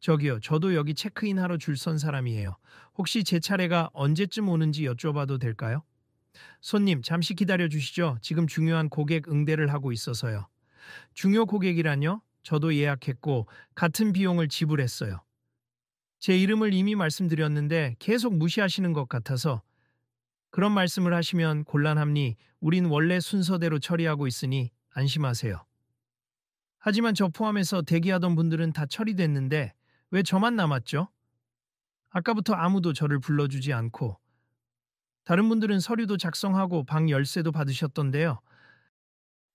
저기요, 저도 여기 체크인하러 줄 선 사람이에요. 혹시 제 차례가 언제쯤 오는지 여쭤봐도 될까요? 손님, 잠시 기다려 주시죠. 지금 중요한 고객 응대를 하고 있어서요. 중요 고객이란요? 저도 예약했고 같은 비용을 지불했어요. 제 이름을 이미 말씀드렸는데 계속 무시하시는 것 같아서 그런 말씀을 하시면 곤란합니. 우린 원래 순서대로 처리하고 있으니 안심하세요. 하지만 저 포함해서 대기하던 분들은 다 처리됐는데 왜 저만 남았죠? 아까부터 아무도 저를 불러주지 않고 다른 분들은 서류도 작성하고 방 열쇠도 받으셨던데요.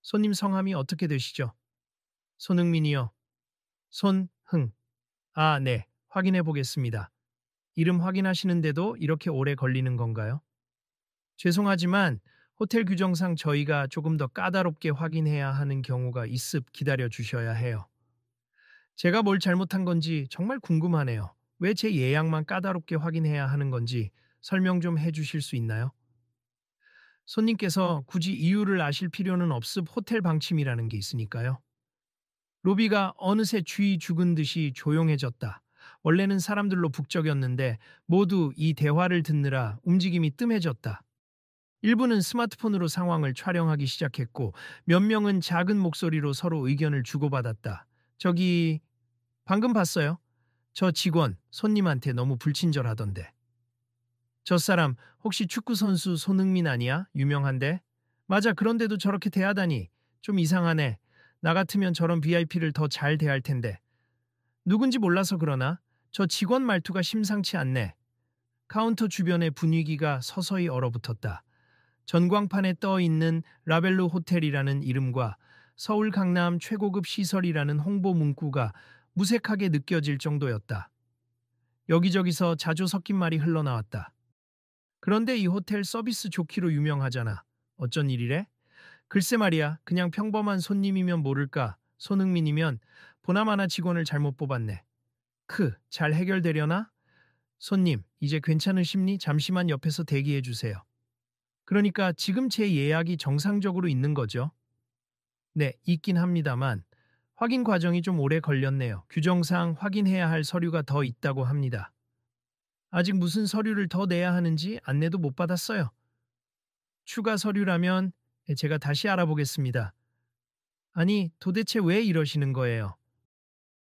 손님 성함이 어떻게 되시죠? 손흥민이요. 손흥. 아, 네. 확인해 보겠습니다. 이름 확인하시는데도 이렇게 오래 걸리는 건가요? 죄송하지만 호텔 규정상 저희가 조금 더 까다롭게 확인해야 하는 경우가 있습. 기다려 주셔야 해요. 제가 뭘 잘못한 건지 정말 궁금하네요. 왜 제 예약만 까다롭게 확인해야 하는 건지 설명 좀 해 주실 수 있나요? 손님께서 굳이 이유를 아실 필요는 없습. 호텔 방침이라는 게 있으니까요. 로비가 어느새 쥐 죽은 듯이 조용해졌다. 원래는 사람들로 북적였는데 모두 이 대화를 듣느라 움직임이 뜸해졌다. 일부는 스마트폰으로 상황을 촬영하기 시작했고 몇 명은 작은 목소리로 서로 의견을 주고받았다. 저기 방금 봤어요? 저 직원 손님한테 너무 불친절하던데. 저 사람 혹시 축구선수 손흥민 아니야? 유명한데? 맞아, 그런데도 저렇게 대하다니. 좀 이상하네. 나 같으면 저런 VIP를 더 잘 대할 텐데. 누군지 몰라서 그러나 저 직원 말투가 심상치 않네. 카운터 주변의 분위기가 서서히 얼어붙었다. 전광판에 떠 있는 라벨루 호텔이라는 이름과 서울 강남 최고급 시설이라는 홍보 문구가 무색하게 느껴질 정도였다. 여기저기서 자주 섞인 말이 흘러나왔다. 그런데 이 호텔 서비스 좋기로 유명하잖아. 어쩐 일이래? 글쎄 말이야. 그냥 평범한 손님이면 모를까. 손흥민이면 보나마나 직원을 잘못 뽑았네. 잘 해결되려나? 손님, 이제 괜찮으십니? 잠시만 옆에서 대기해 주세요. 그러니까 지금 제 예약이 정상적으로 있는 거죠? 네, 있긴 합니다만 확인 과정이 좀 오래 걸렸네요. 규정상 확인해야 할 서류가 더 있다고 합니다. 아직 무슨 서류를 더 내야 하는지 안내도 못 받았어요. 추가 서류라면 제가 다시 알아보겠습니다. 아니, 도대체 왜 이러시는 거예요?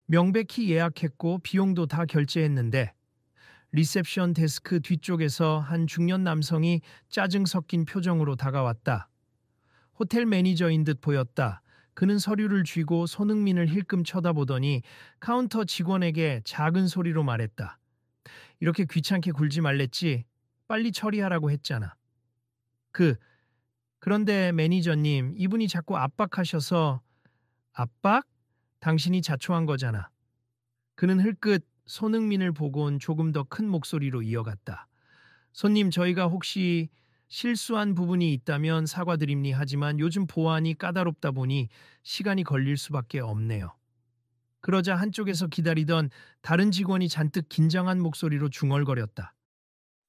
명백히 예약했고 비용도 다 결제했는데 리셉션 데스크 뒤쪽에서 한 중년 남성이 짜증 섞인 표정으로 다가왔다. 호텔 매니저인 듯 보였다. 그는 서류를 쥐고 손흥민을 힐끔 쳐다보더니 카운터 직원에게 작은 소리로 말했다. 이렇게 귀찮게 굴지 말랬지. 빨리 처리하라고 했잖아. 그런데 매니저님, 이분이 자꾸 압박하셔서. 압박? 당신이 자초한 거잖아. 그는 흘끗 손흥민을 보곤 조금 더 큰 목소리로 이어갔다. 손님, 저희가 혹시 실수한 부분이 있다면 사과드립니. 하지만 요즘 보안이 까다롭다 보니 시간이 걸릴 수밖에 없네요. 그러자 한쪽에서 기다리던 다른 직원이 잔뜩 긴장한 목소리로 중얼거렸다.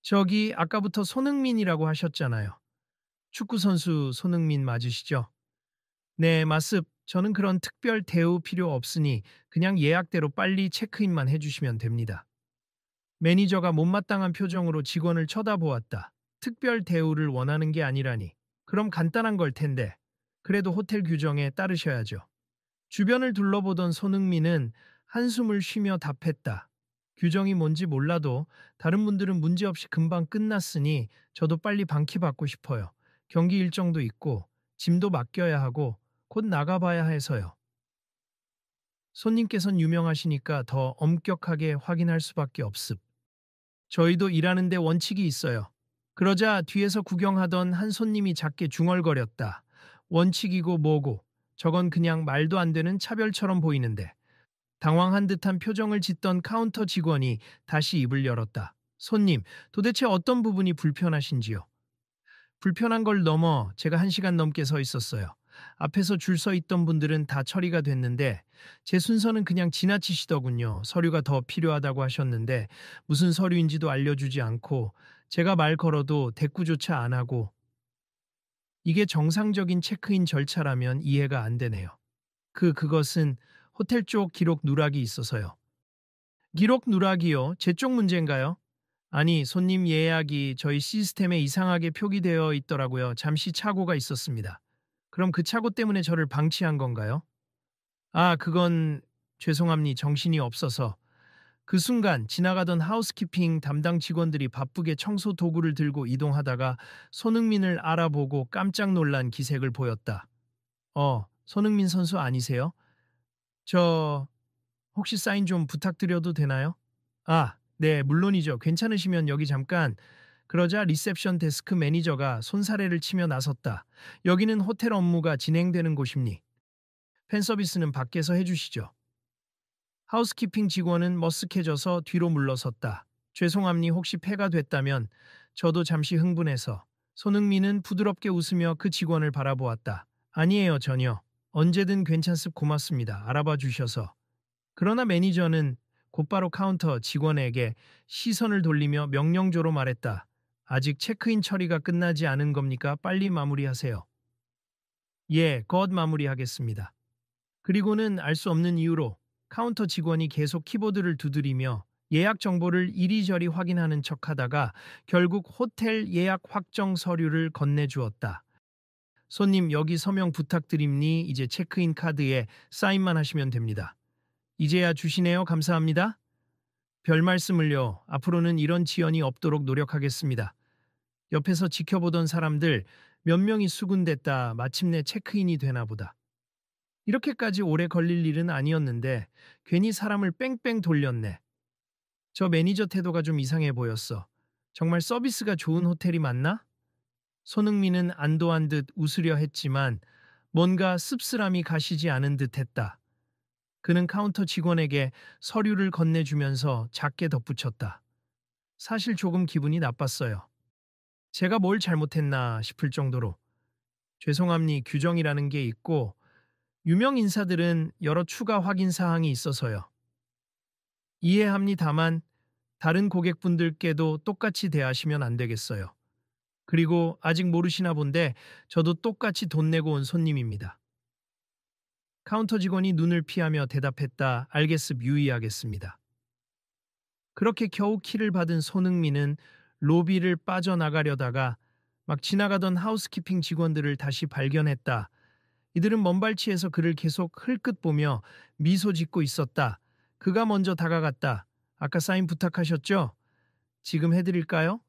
저기 아까부터 손흥민이라고 하셨잖아요. 축구선수 손흥민 맞으시죠? 네, 맞습. 저는 그런 특별 대우 필요 없으니 그냥 예약대로 빨리 체크인만 해주시면 됩니다. 매니저가 못마땅한 표정으로 직원을 쳐다보았다. 특별 대우를 원하는 게 아니라니. 그럼 간단한 걸 텐데. 그래도 호텔 규정에 따르셔야죠. 주변을 둘러보던 손흥민은 한숨을 쉬며 답했다. 규정이 뭔지 몰라도 다른 분들은 문제없이 금방 끝났으니 저도 빨리 방키 받고 싶어요. 경기 일정도 있고 짐도 맡겨야 하고 곧 나가봐야 해서요. 손님께선 유명하시니까 더 엄격하게 확인할 수밖에 없습. 저희도 일하는데 원칙이 있어요. 그러자 뒤에서 구경하던 한 손님이 작게 중얼거렸다. 원칙이고 뭐고 저건 그냥 말도 안 되는 차별처럼 보이는데. 당황한 듯한 표정을 짓던 카운터 직원이 다시 입을 열었다. 손님, 도대체 어떤 부분이 불편하신지요? 불편한 걸 넘어 제가 1시간 넘게 서 있었어요. 앞에서 줄 서 있던 분들은 다 처리가 됐는데 제 순서는 그냥 지나치시더군요. 서류가 더 필요하다고 하셨는데 무슨 서류인지도 알려주지 않고 제가 말 걸어도 대꾸조차 안 하고. 이게 정상적인 체크인 절차라면 이해가 안 되네요. 그것은 호텔 쪽 기록 누락이 있어서요. 기록 누락이요? 제 쪽 문제인가요? 아니, 손님 예약이 저희 시스템에 이상하게 표기되어 있더라고요. 잠시 착오가 있었습니다. 그럼 그 착오 때문에 저를 방치한 건가요? 아, 그건 죄송합니 정신이 없어서. 그 순간 지나가던 하우스키핑 담당 직원들이 바쁘게 청소 도구를 들고 이동하다가 손흥민을 알아보고 깜짝 놀란 기색을 보였다. 손흥민 선수 아니세요? 저 혹시 사인 좀 부탁드려도 되나요? 아, 네, 물론이죠. 괜찮으시면 여기 잠깐. 그러자 리셉션 데스크 매니저가 손사래를 치며 나섰다. 여기는 호텔 업무가 진행되는 곳입니. 팬 서비스는 밖에서 해주시죠. 하우스키핑 직원은 머쓱해져서 뒤로 물러섰다. 죄송합니 혹시 폐가 됐다면 저도 잠시 흥분해서. 손흥민은 부드럽게 웃으며 그 직원을 바라보았다. 아니에요 전혀. 언제든 괜찮습 고맙습니다. 알아봐 주셔서. 그러나 매니저는 곧바로 카운터 직원에게 시선을 돌리며 명령조로 말했다. 아직 체크인 처리가 끝나지 않은 겁니까? 빨리 마무리하세요. 예, 곧 마무리하겠습니다. 그리고는 알 수 없는 이유로 카운터 직원이 계속 키보드를 두드리며 예약 정보를 이리저리 확인하는 척하다가 결국 호텔 예약 확정 서류를 건네주었다. 손님 여기 서명 부탁드립니? 이제 체크인 카드에 사인만 하시면 됩니다. 이제야 주시네요. 감사합니다. 별 말씀을요. 앞으로는 이런 지연이 없도록 노력하겠습니다. 옆에서 지켜보던 사람들 몇 명이 수군댔다. 마침내 체크인이 되나 보다. 이렇게까지 오래 걸릴 일은 아니었는데 괜히 사람을 뺑뺑 돌렸네. 저 매니저 태도가 좀 이상해 보였어. 정말 서비스가 좋은 호텔이 맞나? 손흥민은 안도한 듯 웃으려 했지만 뭔가 씁쓸함이 가시지 않은 듯 했다. 그는 카운터 직원에게 서류를 건네주면서 작게 덧붙였다. 사실 조금 기분이 나빴어요. 제가 뭘 잘못했나 싶을 정도로. 죄송합니 규정이라는 게 있고 유명 인사들은 여러 추가 확인 사항이 있어서요. 이해합니다만 다른 고객분들께도 똑같이 대하시면 안 되겠어요. 그리고 아직 모르시나 본데 저도 똑같이 돈 내고 온 손님입니다. 카운터 직원이 눈을 피하며 대답했다. 알겠습 유의하겠습니다. 그렇게 겨우 키를 받은 손흥민은 로비를 빠져나가려다가 막 지나가던 하우스키핑 직원들을 다시 발견했다. 이들은 먼발치에서 그를 계속 흘끗 보며 미소 짓고 있었다. 그가 먼저 다가갔다. 아까 사인 부탁하셨죠? 지금 해드릴까요?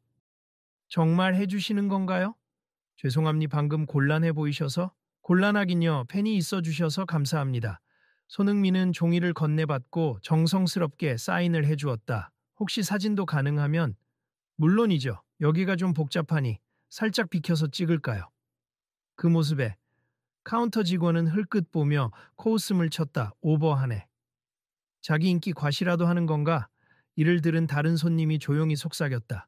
정말 해주시는 건가요? 죄송합니 방금 곤란해 보이셔서. 곤란하긴요. 팬이 있어 주셔서 감사합니다. 손흥민은 종이를 건네받고 정성스럽게 사인을 해주었다. 혹시 사진도 가능하면? 물론이죠. 여기가 좀 복잡하니 살짝 비켜서 찍을까요? 그 모습에 카운터 직원은 흘끗 보며 코웃음을 쳤다. 오버하네. 자기 인기 과시라도 하는 건가? 이를 들은 다른 손님이 조용히 속삭였다.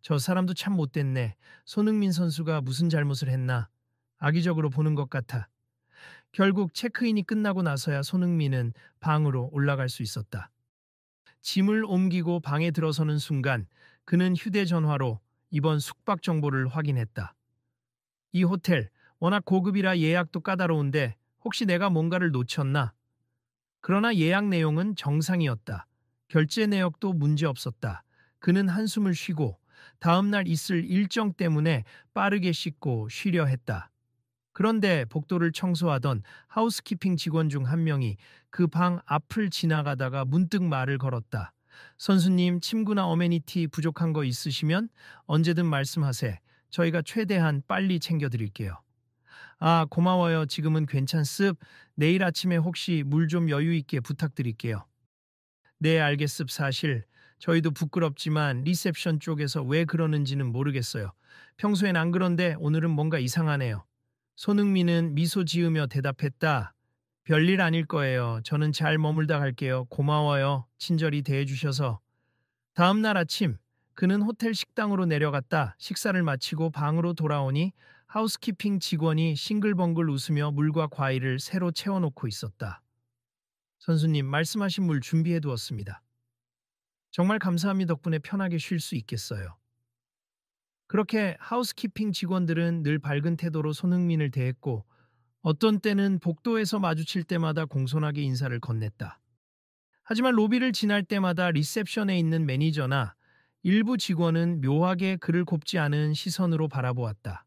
저 사람도 참 못됐네. 손흥민 선수가 무슨 잘못을 했나? 악의적으로 보는 것 같아. 결국 체크인이 끝나고 나서야 손흥민은 방으로 올라갈 수 있었다. 짐을 옮기고 방에 들어서는 순간 그는 휴대전화로 이번 숙박 정보를 확인했다. 이 호텔 워낙 고급이라 예약도 까다로운데 혹시 내가 뭔가를 놓쳤나? 그러나 예약 내용은 정상이었다. 결제 내역도 문제없었다. 그는 한숨을 쉬고 다음날 있을 일정 때문에 빠르게 씻고 쉬려 했다. 그런데 복도를 청소하던 하우스키핑 직원 중 한 명이 그 방 앞을 지나가다가 문득 말을 걸었다. 선수님, 침구나 어메니티 부족한 거 있으시면 언제든 말씀하세. 저희가 최대한 빨리 챙겨드릴게요. 아, 고마워요. 지금은 괜찮습. 내일 아침에 혹시 물 좀 여유 있게 부탁드릴게요. 네, 알겠습. 사실 저희도 부끄럽지만 리셉션 쪽에서 왜 그러는지는 모르겠어요. 평소엔 안 그런데 오늘은 뭔가 이상하네요. 손흥민은 미소 지으며 대답했다. 별일 아닐 거예요. 저는 잘 머물다 갈게요. 고마워요. 친절히 대해주셔서. 다음 날 아침 그는 호텔 식당으로 내려갔다. 식사를 마치고 방으로 돌아오니 하우스키핑 직원이 싱글벙글 웃으며 물과 과일을 새로 채워놓고 있었다. 선수님, 말씀하신 물 준비해 두었습니다. 정말 감사함이 덕분에 편하게 쉴 수 있겠어요. 그렇게 하우스키핑 직원들은 늘 밝은 태도로 손흥민을 대했고 어떤 때는 복도에서 마주칠 때마다 공손하게 인사를 건넸다. 하지만 로비를 지날 때마다 리셉션에 있는 매니저나 일부 직원은 묘하게 그를 곱지 않은 시선으로 바라보았다.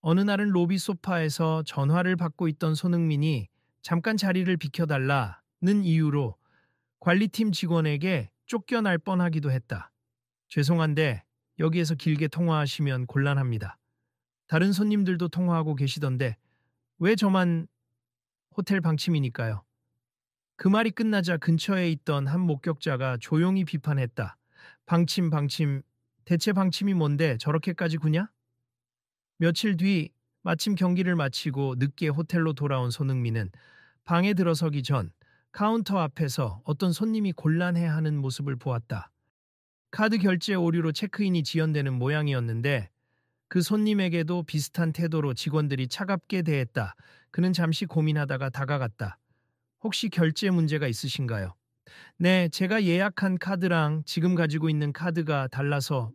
어느 날은 로비 소파에서 전화를 받고 있던 손흥민이 잠깐 자리를 비켜달라는 이유로 관리팀 직원에게 쫓겨날 뻔하기도 했다. 죄송한데 여기에서 길게 통화하시면 곤란합니다. 다른 손님들도 통화하고 계시던데 왜 저만 호텔 방침이니까요. 그 말이 끝나자 근처에 있던 한 목격자가 조용히 비판했다. 방침. 대체 방침이 뭔데 저렇게까지 구냐? 며칠 뒤 마침 경기를 마치고 늦게 호텔로 돌아온 손흥민은 방에 들어서기 전 카운터 앞에서 어떤 손님이 곤란해하는 모습을 보았다. 카드 결제 오류로 체크인이 지연되는 모양이었는데 그 손님에게도 비슷한 태도로 직원들이 차갑게 대했다. 그는 잠시 고민하다가 다가갔다. 혹시 결제 문제가 있으신가요? 네, 제가 예약한 카드랑 지금 가지고 있는 카드가 달라서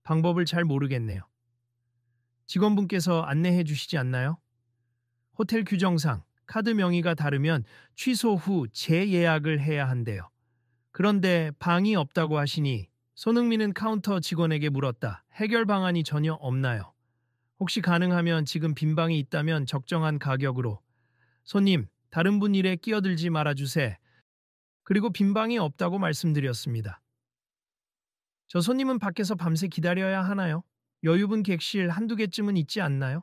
방법을 잘 모르겠네요. 직원분께서 안내해 주시지 않나요? 호텔 규정상 카드 명의가 다르면 취소 후 재예약을 해야 한대요. 그런데 방이 없다고 하시니 손흥민은 카운터 직원에게 물었다. 해결 방안이 전혀 없나요? 혹시 가능하면 지금 빈 방이 있다면 적정한 가격으로. 손님, 다른 분 일에 끼어들지 말아주세. 그리고 빈 방이 없다고 말씀드렸습니다. 저 손님은 밖에서 밤새 기다려야 하나요? 여유분 객실 한두 개쯤은 있지 않나요?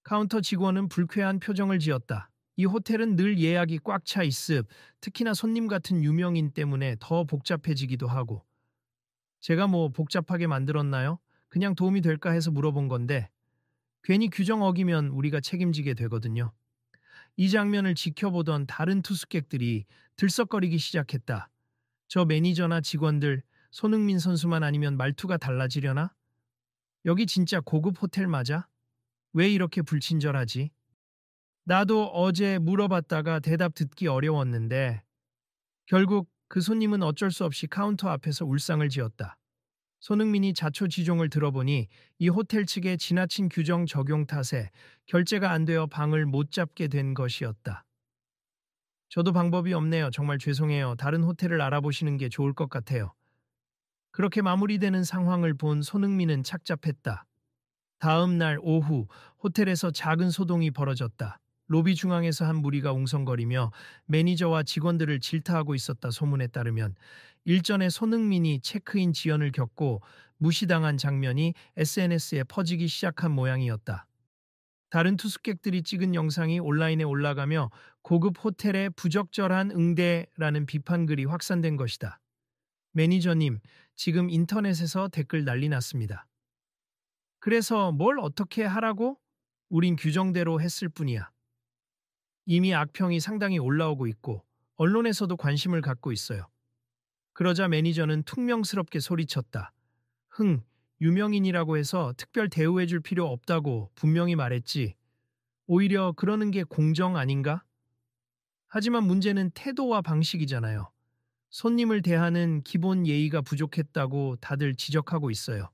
카운터 직원은 불쾌한 표정을 지었다. 이 호텔은 늘 예약이 꽉 차 있습. 특히나 손님 같은 유명인 때문에 더 복잡해지기도 하고. 제가 뭐 복잡하게 만들었나요? 그냥 도움이 될까 해서 물어본 건데 괜히 규정 어기면 우리가 책임지게 되거든요. 이 장면을 지켜보던 다른 투숙객들이 들썩거리기 시작했다. 저 매니저나 직원들, 손흥민 선수만 아니면 말투가 달라지려나? 여기 진짜 고급 호텔 맞아? 왜 이렇게 불친절하지? 나도 어제 물어봤다가 대답 듣기 어려웠는데 결국 그 손님은 어쩔 수 없이 카운터 앞에서 울상을 지었다. 손흥민이 자초지종을 들어보니 이 호텔 측의 지나친 규정 적용 탓에 결제가 안 되어 방을 못 잡게 된 것이었다. 저도 방법이 없네요. 정말 죄송해요. 다른 호텔을 알아보시는 게 좋을 것 같아요. 그렇게 마무리되는 상황을 본 손흥민은 착잡했다. 다음 날 오후 호텔에서 작은 소동이 벌어졌다. 로비 중앙에서 한 무리가 웅성거리며 매니저와 직원들을 질타하고 있었다. 소문에 따르면 일전에 손흥민이 체크인 지연을 겪고 무시당한 장면이 SNS에 퍼지기 시작한 모양이었다. 다른 투숙객들이 찍은 영상이 온라인에 올라가며 고급 호텔의 부적절한 응대라는 비판글이 확산된 것이다. 매니저님, 지금 인터넷에서 댓글 난리 났습니다. 그래서 뭘 어떻게 하라고? 우린 규정대로 했을 뿐이야. 이미 악평이 상당히 올라오고 있고 언론에서도 관심을 갖고 있어요. 그러자 매니저는 퉁명스럽게 소리쳤다. 유명인이라고 해서 특별 대우해줄 필요 없다고 분명히 말했지. 오히려 그러는 게 공정 아닌가? 하지만 문제는 태도와 방식이잖아요. 손님을 대하는 기본 예의가 부족했다고 다들 지적하고 있어요.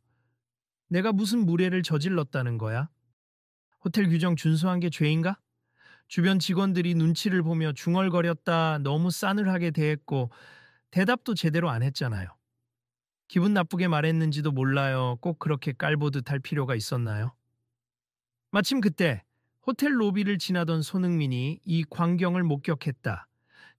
내가 무슨 무례를 저질렀다는 거야? 호텔 규정 준수한 게 죄인가? 주변 직원들이 눈치를 보며 중얼거렸다. 너무 싸늘하게 대했고 대답도 제대로 안 했잖아요. 기분 나쁘게 말했는지도 몰라요. 꼭 그렇게 깔보듯 할 필요가 있었나요? 마침 그때 호텔 로비를 지나던 손흥민이 이 광경을 목격했다.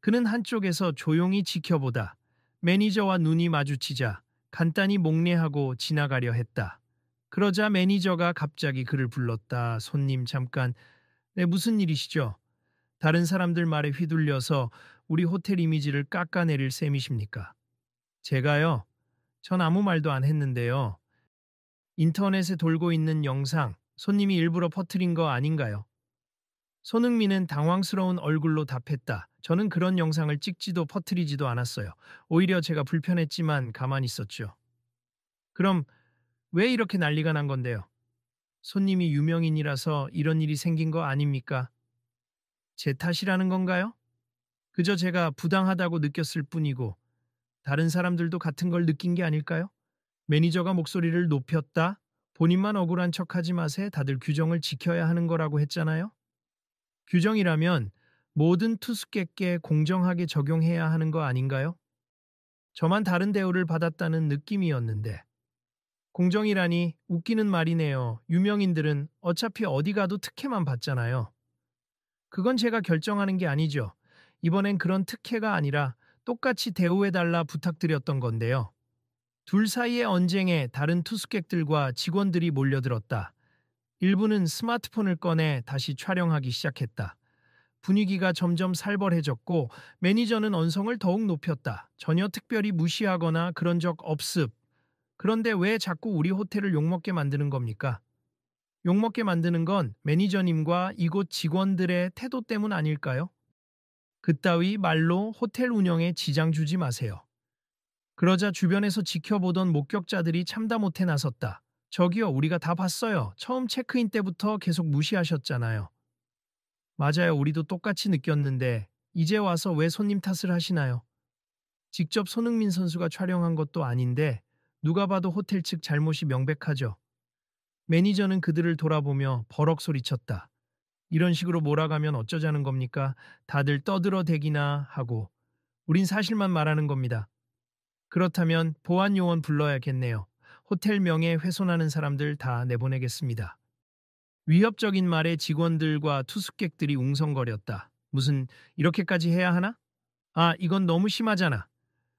그는 한쪽에서 조용히 지켜보다 매니저와 눈이 마주치자 간단히 목례하고 지나가려 했다. 그러자 매니저가 갑자기 그를 불렀다. 손님 잠깐, 네, 무슨 일이시죠? 다른 사람들 말에 휘둘려서 우리 호텔 이미지를 깎아내릴 셈이십니까? 제가요? 전 아무 말도 안 했는데요. 인터넷에 돌고 있는 영상, 손님이 일부러 퍼뜨린 거 아닌가요? 손흥민은 당황스러운 얼굴로 답했다. 저는 그런 영상을 찍지도 퍼뜨리지도 않았어요. 오히려 제가 불편했지만 가만히 있었죠. 그럼 왜 이렇게 난리가 난 건데요? 손님이 유명인이라서 이런 일이 생긴 거 아닙니까? 제 탓이라는 건가요? 그저 제가 부당하다고 느꼈을 뿐이고 다른 사람들도 같은 걸 느낀 게 아닐까요? 매니저가 목소리를 높였다. 본인만 억울한 척하지 마세. 다들 규정을 지켜야 하는 거라고 했잖아요. 규정이라면 모든 투숙객께 공정하게 적용해야 하는 거 아닌가요? 저만 다른 대우를 받았다는 느낌이었는데. 공정이라니 웃기는 말이네요. 유명인들은 어차피 어디 가도 특혜만 받잖아요. 그건 제가 결정하는 게 아니죠. 이번엔 그런 특혜가 아니라 똑같이 대우해달라 부탁드렸던 건데요. 둘 사이의 언쟁에 다른 투숙객들과 직원들이 몰려들었다. 일부는 스마트폰을 꺼내 다시 촬영하기 시작했다. 분위기가 점점 살벌해졌고 매니저는 언성을 더욱 높였다. 전혀 특별히 무시하거나 그런 적 없습. 그런데 왜 자꾸 우리 호텔을 욕먹게 만드는 겁니까? 욕먹게 만드는 건 매니저님과 이곳 직원들의 태도 때문 아닐까요? 그따위 말로 호텔 운영에 지장 주지 마세요. 그러자 주변에서 지켜보던 목격자들이 참다 못해 나섰다. 저기요, 우리가 다 봤어요. 처음 체크인 때부터 계속 무시하셨잖아요. 맞아요, 우리도 똑같이 느꼈는데 이제 와서 왜 손님 탓을 하시나요? 직접 손흥민 선수가 촬영한 것도 아닌데 누가 봐도 호텔 측 잘못이 명백하죠. 매니저는 그들을 돌아보며 버럭 소리쳤다. 이런 식으로 몰아가면 어쩌자는 겁니까? 다들 떠들어대기나 하고. 우린 사실만 말하는 겁니다. 그렇다면 보안 요원 불러야겠네요. 호텔 명예 훼손하는 사람들 다 내보내겠습니다. 위협적인 말에 직원들과 투숙객들이 웅성거렸다. 무슨 이렇게까지 해야 하나? 아, 이건 너무 심하잖아.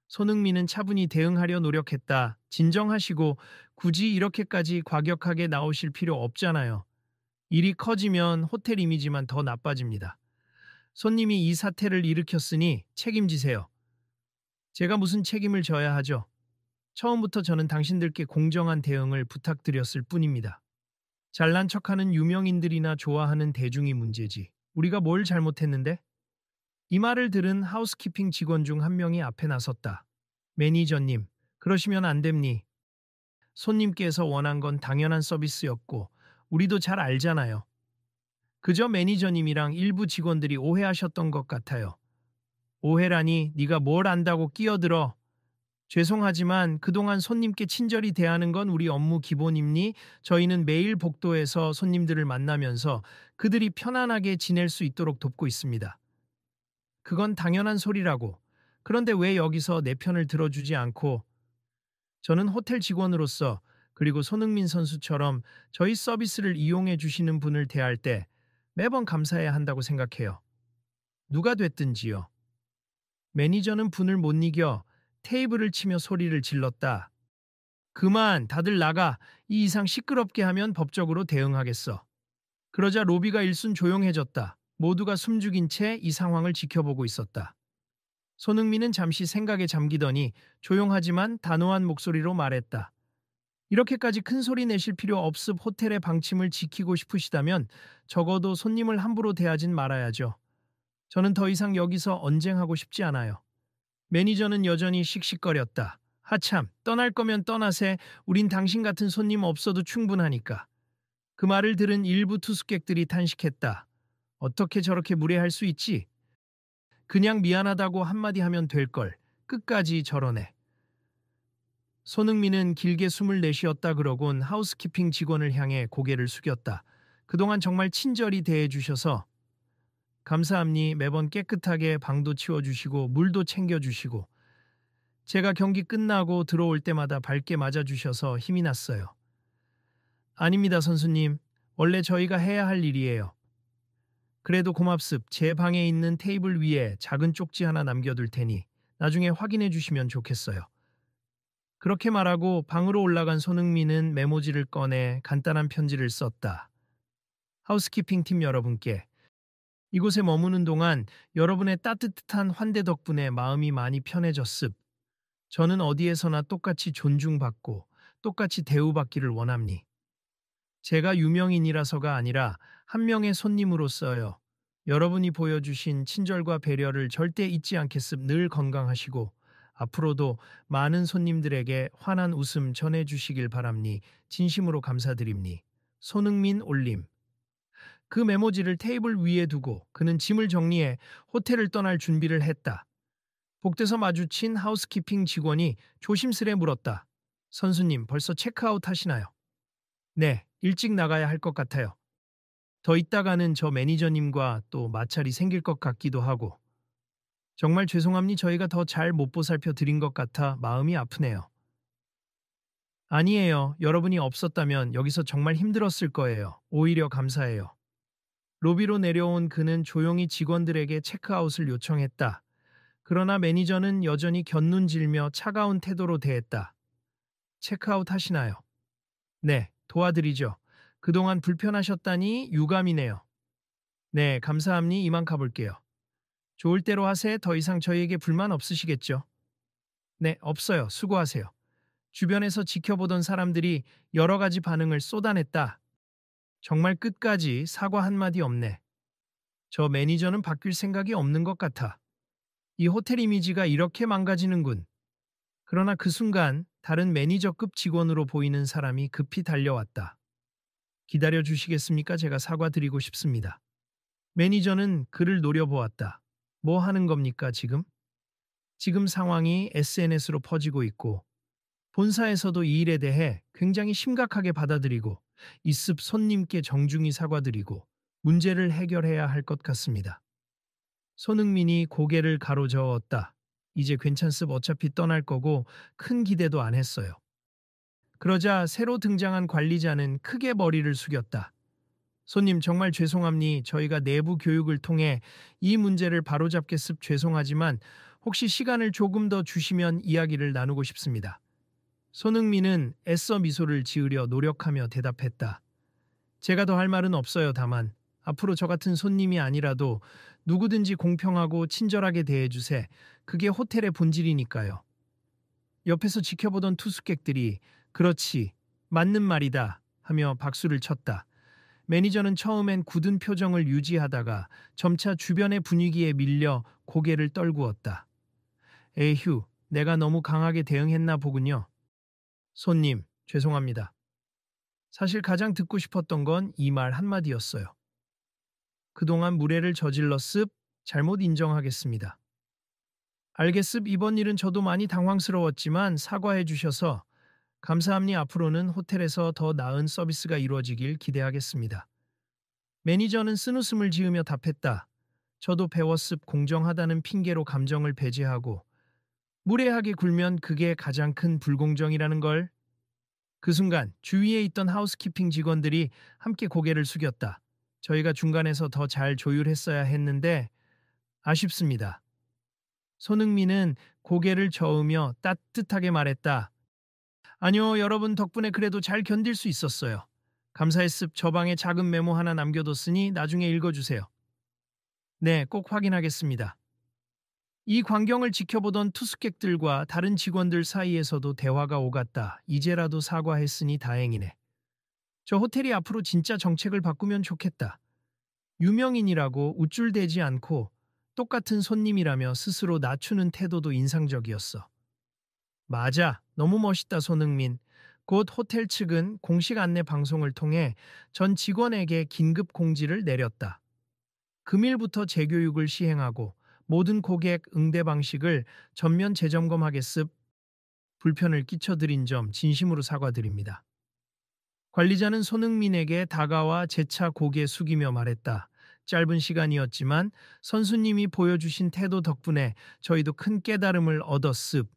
손흥민은 차분히 대응하려 노력했다. 진정하시고 굳이 이렇게까지 과격하게 나오실 필요 없잖아요. 일이 커지면 호텔 이미지만 더 나빠집니다. 손님이 이 사태를 일으켰으니 책임지세요. 제가 무슨 책임을 져야 하죠? 처음부터 저는 당신들께 공정한 대응을 부탁드렸을 뿐입니다. 잘난 척하는 유명인들이나 좋아하는 대중이 문제지. 우리가 뭘 잘못했는데? 이 말을 들은 하우스키핑 직원 중 한 명이 앞에 나섰다. 매니저님, 그러시면 안 됩니. 손님께서 원한 건 당연한 서비스였고 우리도 잘 알잖아요. 그저 매니저님이랑 일부 직원들이 오해하셨던 것 같아요. 오해라니 네가 뭘 안다고 끼어들어. 죄송하지만 그동안 손님께 친절히 대하는 건 우리 업무 기본입니? 저희는 매일 복도에서 손님들을 만나면서 그들이 편안하게 지낼 수 있도록 돕고 있습니다. 그건 당연한 소리라고. 그런데 왜 여기서 내 편을 들어주지 않고 저는 호텔 직원으로서 그리고 손흥민 선수처럼 저희 서비스를 이용해 주시는 분을 대할 때 매번 감사해야 한다고 생각해요. 누가 됐든지요. 매니저는 분을 못 이겨 테이블을 치며 소리를 질렀다. 그만, 다들 나가. 이 이상 시끄럽게 하면 법적으로 대응하겠어. 그러자 로비가 일순 조용해졌다. 모두가 숨죽인 채 이 상황을 지켜보고 있었다. 손흥민은 잠시 생각에 잠기더니 조용하지만 단호한 목소리로 말했다. 이렇게까지 큰 소리 내실 필요 없음. 호텔의 방침을 지키고 싶으시다면 적어도 손님을 함부로 대하진 말아야죠. 저는 더 이상 여기서 언쟁하고 싶지 않아요. 매니저는 여전히 씩씩거렸다. 하참, 떠날 거면 떠나세. 우린 당신 같은 손님 없어도 충분하니까. 그 말을 들은 일부 투숙객들이 탄식했다. 어떻게 저렇게 무례할 수 있지? 그냥 미안하다고 한마디 하면 될걸. 끝까지 저러네. 손흥민은 길게 숨을 내쉬었다 그러곤 하우스키핑 직원을 향해 고개를 숙였다. 그동안 정말 친절히 대해주셔서 감사합니. 매번 깨끗하게 방도 치워주시고 물도 챙겨주시고 제가 경기 끝나고 들어올 때마다 밝게 맞아주셔서 힘이 났어요. 아닙니다, 선수님. 원래 저희가 해야 할 일이에요. 그래도 고맙습. 제 방에 있는 테이블 위에 작은 쪽지 하나 남겨둘 테니 나중에 확인해 주시면 좋겠어요. 그렇게 말하고 방으로 올라간 손흥민은 메모지를 꺼내 간단한 편지를 썼다. 하우스키핑 팀 여러분께 이곳에 머무는 동안 여러분의 따뜻한 환대 덕분에 마음이 많이 편해졌습. 저는 어디에서나 똑같이 존중받고 똑같이 대우받기를 원합니. 제가 유명인이라서가 아니라 한 명의 손님으로서요. 여러분이 보여주신 친절과 배려를 절대 잊지 않겠음. 늘 건강하시고 앞으로도 많은 손님들에게 환한 웃음 전해주시길 바랍니. 진심으로 감사드립니. 손흥민 올림. 그 메모지를 테이블 위에 두고 그는 짐을 정리해 호텔을 떠날 준비를 했다. 복도에서 마주친 하우스키핑 직원이 조심스레 물었다. 선수님, 벌써 체크아웃 하시나요? 네, 일찍 나가야 할 것 같아요. 더 있다가는 저 매니저님과 또 마찰이 생길 것 같기도 하고. 정말 죄송합니 저희가 더 잘 못 보살펴 드린 것 같아 마음이 아프네요. 아니에요. 여러분이 없었다면 여기서 정말 힘들었을 거예요. 오히려 감사해요. 로비로 내려온 그는 조용히 직원들에게 체크아웃을 요청했다. 그러나 매니저는 여전히 곁눈질며 차가운 태도로 대했다. 체크아웃 하시나요? 네, 도와드리죠. 그동안 불편하셨다니 유감이네요. 네, 감사합니. 이만 가볼게요. 좋을 대로 하세. 더 이상 저희에게 불만 없으시겠죠? 네, 없어요. 수고하세요. 주변에서 지켜보던 사람들이 여러 가지 반응을 쏟아냈다. 정말 끝까지 사과 한마디 없네. 저 매니저는 바뀔 생각이 없는 것 같아. 이 호텔 이미지가 이렇게 망가지는군. 그러나 그 순간 다른 매니저급 직원으로 보이는 사람이 급히 달려왔다. 기다려 주시겠습니까? 제가 사과드리고 싶습니다. 매니저는 그를 노려보았다. 뭐 하는 겁니까, 지금? 지금 상황이 SNS로 퍼지고 있고 본사에서도 이 일에 대해 굉장히 심각하게 받아들이고 이습 손님께 정중히 사과드리고 문제를 해결해야 할 것 같습니다. 손흥민이 고개를 가로저었다. 이제 괜찮습 어차피 떠날 거고 큰 기대도 안 했어요. 그러자 새로 등장한 관리자는 크게 머리를 숙였다. 손님 정말 죄송합니 저희가 내부 교육을 통해 이 문제를 바로잡겠습 죄송하지만 혹시 시간을 조금 더 주시면 이야기를 나누고 싶습니다. 손흥민은 애써 미소를 지으려 노력하며 대답했다. 제가 더 할 말은 없어요. 다만 앞으로 저 같은 손님이 아니라도 누구든지 공평하고 친절하게 대해주세. 그게 호텔의 본질이니까요. 옆에서 지켜보던 투숙객들이 그렇지, 맞는 말이다 하며 박수를 쳤다. 매니저는 처음엔 굳은 표정을 유지하다가 점차 주변의 분위기에 밀려 고개를 떨구었다. 에휴, 내가 너무 강하게 대응했나 보군요. 손님, 죄송합니다. 사실 가장 듣고 싶었던 건 이 말 한마디였어요. 그동안 무례를 저질렀습, 잘못 인정하겠습니다. 알겠습, 이번 일은 저도 많이 당황스러웠지만 사과해 주셔서 감사합니. 앞으로는 호텔에서 더 나은 서비스가 이루어지길 기대하겠습니다. 매니저는 쓴웃음을 지으며 답했다. 저도 배웠습 공정하다는 핑계로 감정을 배제하고 무례하게 굴면 그게 가장 큰 불공정이라는 걸. 그 순간 주위에 있던 하우스키핑 직원들이 함께 고개를 숙였다. 저희가 중간에서 더 잘 조율했어야 했는데 아쉽습니다. 손흥민은 고개를 저으며 따뜻하게 말했다. 아니요, 여러분 덕분에 그래도 잘 견딜 수 있었어요. 감사했습. 저 방에 작은 메모 하나 남겨뒀으니 나중에 읽어주세요. 네, 꼭 확인하겠습니다. 이 광경을 지켜보던 투숙객들과 다른 직원들 사이에서도 대화가 오갔다. 이제라도 사과했으니 다행이네. 저 호텔이 앞으로 진짜 정책을 바꾸면 좋겠다. 유명인이라고 우쭐대지 않고 똑같은 손님이라며 스스로 낮추는 태도도 인상적이었어. 맞아. 너무 멋있다, 손흥민. 곧 호텔 측은 공식 안내 방송을 통해 전 직원에게 긴급 공지를 내렸다. 금일부터 재교육을 시행하고 모든 고객 응대 방식을 전면 재점검하겠습. 불편을 끼쳐드린 점 진심으로 사과드립니다. 관리자는 손흥민에게 다가와 재차 고개 숙이며 말했다. 짧은 시간이었지만 선수님이 보여주신 태도 덕분에 저희도 큰 깨달음을 얻었습.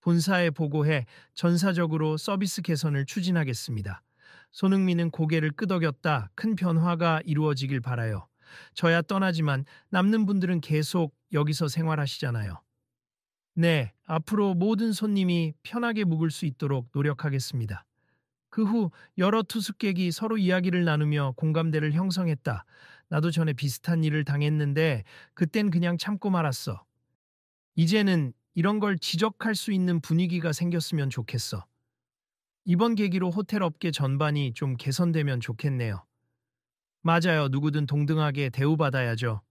본사에 보고해 전사적으로 서비스 개선을 추진하겠습니다. 손흥민은 고개를 끄덕였다. 큰 변화가 이루어지길 바라요. 저야 떠나지만 남는 분들은 계속 여기서 생활하시잖아요. 네, 앞으로 모든 손님이 편하게 묵을 수 있도록 노력하겠습니다. 그 후 여러 투숙객이 서로 이야기를 나누며 공감대를 형성했다. 나도 전에 비슷한 일을 당했는데 그땐 그냥 참고 말았어. 이제는 이런 걸 지적할 수 있는 분위기가 생겼으면 좋겠어. 이번 계기로 호텔 업계 전반이 좀 개선되면 좋겠네요. 맞아요. 누구든 동등하게 대우받아야죠.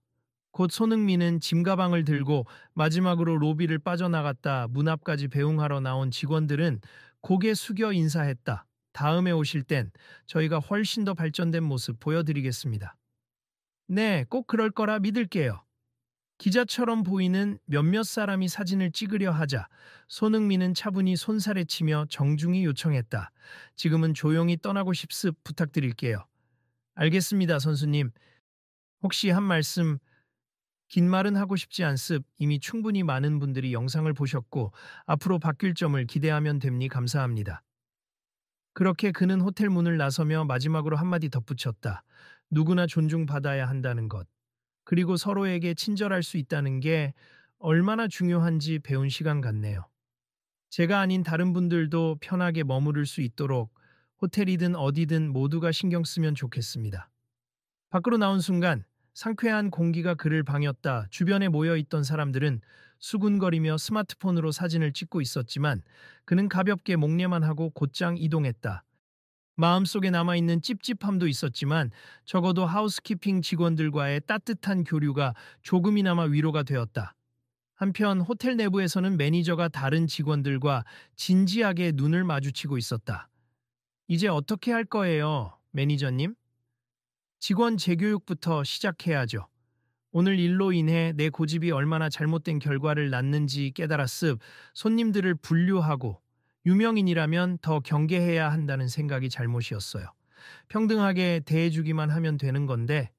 곧 손흥민은 짐가방을 들고 마지막으로 로비를 빠져나갔다. 문 앞까지 배웅하러 나온 직원들은 고개 숙여 인사했다. 다음에 오실 땐 저희가 훨씬 더 발전된 모습 보여드리겠습니다. 네, 꼭 그럴 거라 믿을게요. 기자처럼 보이는 몇몇 사람이 사진을 찍으려 하자 손흥민은 차분히 손살에 치며 정중히 요청했다. 지금은 조용히 떠나고 싶습 부탁드릴게요. 알겠습니다, 선수님. 혹시 한 말씀, 긴 말은 하고 싶지 않습. 이미 충분히 많은 분들이 영상을 보셨고 앞으로 바뀔 점을 기대하면 됩니 감사합니다. 그렇게 그는 호텔 문을 나서며 마지막으로 한마디 덧붙였다. 누구나 존중받아야 한다는 것. 그리고 서로에게 친절할 수 있다는 게 얼마나 중요한지 배운 시간 같네요. 제가 아닌 다른 분들도 편하게 머무를 수 있도록 호텔이든 어디든 모두가 신경 쓰면 좋겠습니다. 밖으로 나온 순간 상쾌한 공기가 그를 방했다. 주변에 모여 있던 사람들은 수군거리며 스마트폰으로 사진을 찍고 있었지만 그는 가볍게 목례만 하고 곧장 이동했다. 마음속에 남아있는 찝찝함도 있었지만 적어도 하우스키핑 직원들과의 따뜻한 교류가 조금이나마 위로가 되었다. 한편 호텔 내부에서는 매니저가 다른 직원들과 진지하게 눈을 마주치고 있었다. 이제 어떻게 할 거예요, 매니저님? 직원 재교육부터 시작해야죠. 오늘 일로 인해 내 고집이 얼마나 잘못된 결과를 낳는지 깨달았습. 손님들을 분류하고 유명인이라면 더 경계해야 한다는 생각이 잘못이었어요. 평등하게 대해주기만 하면 되는 건데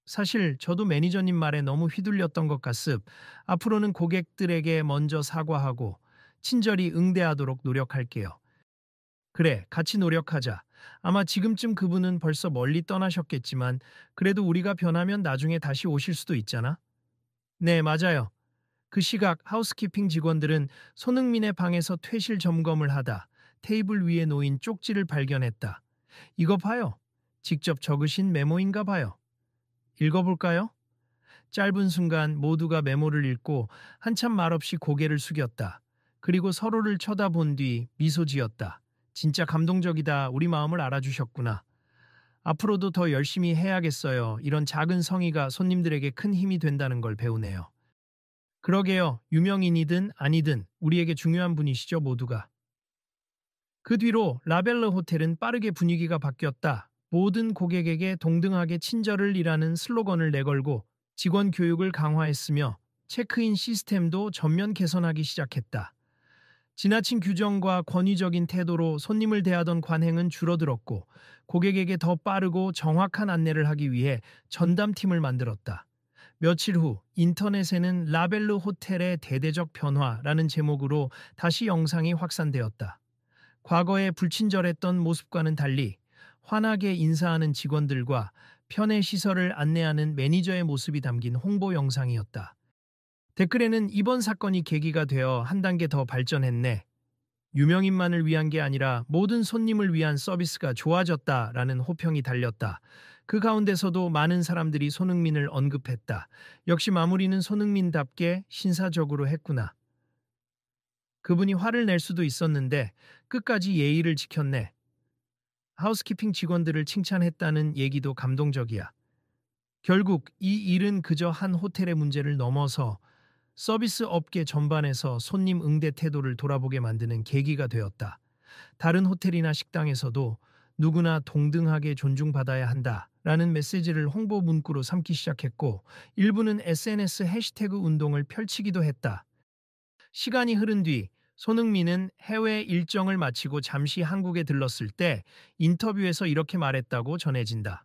사실 저도 매니저님 말에 너무 휘둘렸던 것 같습. 앞으로는 고객들에게 먼저 사과하고 친절히 응대하도록 노력할게요. 그래, 같이 노력하자. 아마 지금쯤 그분은 벌써 멀리 떠나셨겠지만 그래도 우리가 변하면 나중에 다시 오실 수도 있잖아. 네, 맞아요. 그 시각 하우스키핑 직원들은 손흥민의 방에서 퇴실 점검을 하다 테이블 위에 놓인 쪽지를 발견했다. 이거 봐요. 직접 적으신 메모인가 봐요. 읽어볼까요? 짧은 순간 모두가 메모를 읽고 한참 말없이 고개를 숙였다. 그리고 서로를 쳐다본 뒤 미소 지었다. 진짜 감동적이다. 우리 마음을 알아주셨구나. 앞으로도 더 열심히 해야겠어요. 이런 작은 성의가 손님들에게 큰 힘이 된다는 걸 배우네요. 그러게요. 유명인이든 아니든 우리에게 중요한 분이시죠, 모두가. 그 뒤로 라벨러 호텔은 빠르게 분위기가 바뀌었다. 모든 고객에게 동등하게 친절을 이라는 슬로건을 내걸고 직원 교육을 강화했으며 체크인 시스템도 전면 개선하기 시작했다. 지나친 규정과 권위적인 태도로 손님을 대하던 관행은 줄어들었고 고객에게 더 빠르고 정확한 안내를 하기 위해 전담팀을 만들었다. 며칠 후 인터넷에는 라벨르 호텔의 대대적 변화라는 제목으로 다시 영상이 확산되었다. 과거에 불친절했던 모습과는 달리 환하게 인사하는 직원들과 편의 시설을 안내하는 매니저의 모습이 담긴 홍보 영상이었다. 댓글에는 이번 사건이 계기가 되어 한 단계 더 발전했네. 유명인만을 위한 게 아니라 모든 손님을 위한 서비스가 좋아졌다라는 호평이 달렸다. 그 가운데서도 많은 사람들이 손흥민을 언급했다. 역시 마무리는 손흥민답게 신사적으로 했구나. 그분이 화를 낼 수도 있었는데 끝까지 예의를 지켰네. 하우스키핑 직원들을 칭찬했다는 얘기도 감동적이야. 결국 이 일은 그저 한 호텔의 문제를 넘어서 서비스 업계 전반에서 손님 응대 태도를 돌아보게 만드는 계기가 되었다. 다른 호텔이나 식당에서도 누구나 동등하게 존중받아야 한다라는 메시지를 홍보 문구로 삼기 시작했고 일부는 SNS 해시태그 운동을 펼치기도 했다. 시간이 흐른 뒤 손흥민은 해외 일정을 마치고 잠시 한국에 들렀을 때 인터뷰에서 이렇게 말했다고 전해진다.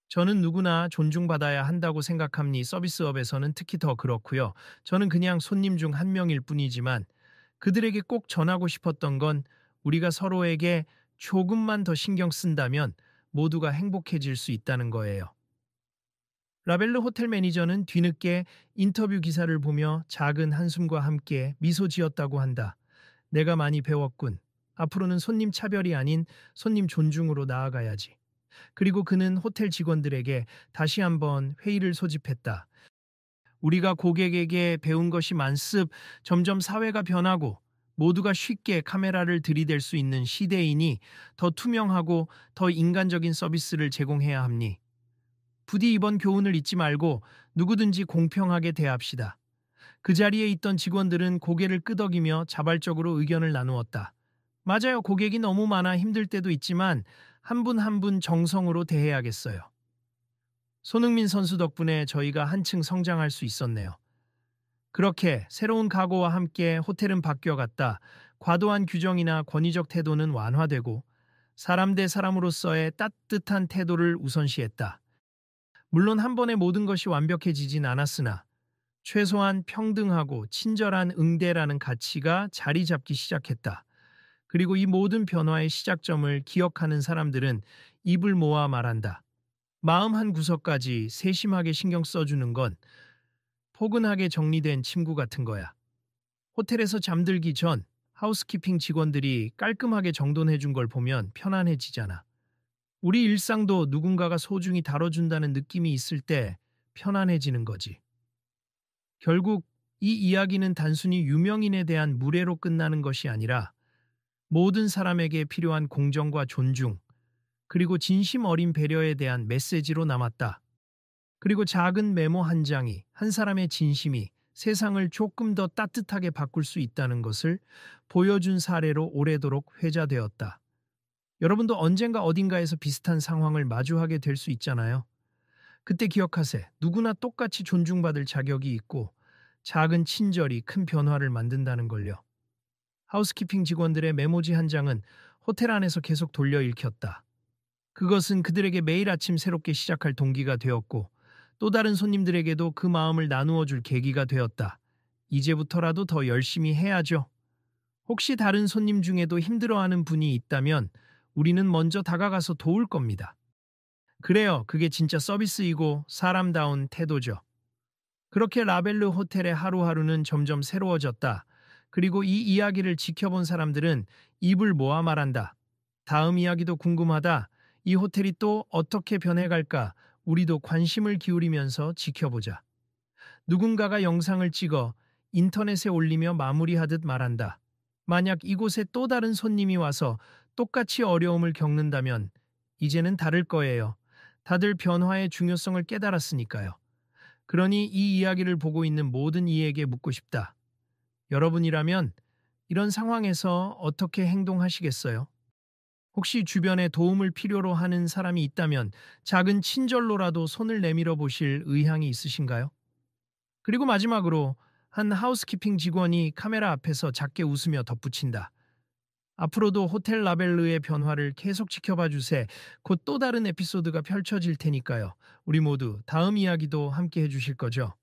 저는 누구나 존중받아야 한다고 생각합니. 서비스업에서는 특히 더 그렇고요. 저는 그냥 손님 중 한 명일 뿐이지만 그들에게 꼭 전하고 싶었던 건 우리가 서로에게 조금만 더 신경 쓴다면 모두가 행복해질 수 있다는 거예요. 라벨르 호텔 매니저는 뒤늦게 인터뷰 기사를 보며 작은 한숨과 함께 미소 지었다고 한다. 내가 많이 배웠군. 앞으로는 손님 차별이 아닌 손님 존중으로 나아가야지. 그리고 그는 호텔 직원들에게 다시 한번 회의를 소집했다. 우리가 고객에게 배운 것이 많습. 점점 사회가 변하고 모두가 쉽게 카메라를 들이댈 수 있는 시대이니 더 투명하고 더 인간적인 서비스를 제공해야 합니. 부디 이번 교훈을 잊지 말고 누구든지 공평하게 대합시다. 그 자리에 있던 직원들은 고개를 끄덕이며 자발적으로 의견을 나누었다. 맞아요. 고객이 너무 많아 힘들 때도 있지만 한 분 한 분 정성으로 대해야겠어요. 손흥민 선수 덕분에 저희가 한층 성장할 수 있었네요. 그렇게 새로운 각오와 함께 호텔은 바뀌어갔다. 과도한 규정이나 권위적 태도는 완화되고 사람 대 사람으로서의 따뜻한 태도를 우선시했다. 물론 한 번에 모든 것이 완벽해지진 않았으나 최소한 평등하고 친절한 응대라는 가치가 자리 잡기 시작했다. 그리고 이 모든 변화의 시작점을 기억하는 사람들은 입을 모아 말한다. 마음 한 구석까지 세심하게 신경 써주는 건 포근하게 정리된 침구 같은 거야. 호텔에서 잠들기 전 하우스키핑 직원들이 깔끔하게 정돈해 준 걸 보면 편안해지잖아. 우리 일상도 누군가가 소중히 다뤄준다는 느낌이 있을 때 편안해지는 거지. 결국 이 이야기는 단순히 유명인에 대한 무례로 끝나는 것이 아니라 모든 사람에게 필요한 공정과 존중, 그리고 진심 어린 배려에 대한 메시지로 남았다. 그리고 작은 메모 한 장이 한 사람의 진심이 세상을 조금 더 따뜻하게 바꿀 수 있다는 것을 보여준 사례로 오래도록 회자되었다. 여러분도 언젠가 어딘가에서 비슷한 상황을 마주하게 될 수 있잖아요. 그때 기억하세. 누구나 똑같이 존중받을 자격이 있고 작은 친절이 큰 변화를 만든다는 걸요. 하우스키핑 직원들의 메모지 한 장은 호텔 안에서 계속 돌려 읽혔다. 그것은 그들에게 매일 아침 새롭게 시작할 동기가 되었고 또 다른 손님들에게도 그 마음을 나누어 줄 계기가 되었다. 이제부터라도 더 열심히 해야죠. 혹시 다른 손님 중에도 힘들어하는 분이 있다면 우리는 먼저 다가가서 도울 겁니다. 그래요. 그게 진짜 서비스이고 사람다운 태도죠. 그렇게 라벨르 호텔의 하루하루는 점점 새로워졌다. 그리고 이 이야기를 지켜본 사람들은 입을 모아 말한다. 다음 이야기도 궁금하다. 이 호텔이 또 어떻게 변해갈까? 우리도 관심을 기울이면서 지켜보자. 누군가가 영상을 찍어 인터넷에 올리며 마무리하듯 말한다. 만약 이곳에 또 다른 손님이 와서 똑같이 어려움을 겪는다면 이제는 다를 거예요. 다들 변화의 중요성을 깨달았으니까요. 그러니 이 이야기를 보고 있는 모든 이에게 묻고 싶다. 여러분이라면 이런 상황에서 어떻게 행동하시겠어요? 혹시 주변에 도움을 필요로 하는 사람이 있다면 작은 친절로라도 손을 내밀어 보실 의향이 있으신가요? 그리고 마지막으로 한 하우스키핑 직원이 카메라 앞에서 작게 웃으며 덧붙인다. 앞으로도 호텔 라벨르의 변화를 계속 지켜봐 주세. 곧 또 다른 에피소드가 펼쳐질 테니까요. 우리 모두 다음 이야기도 함께 해주실 거죠?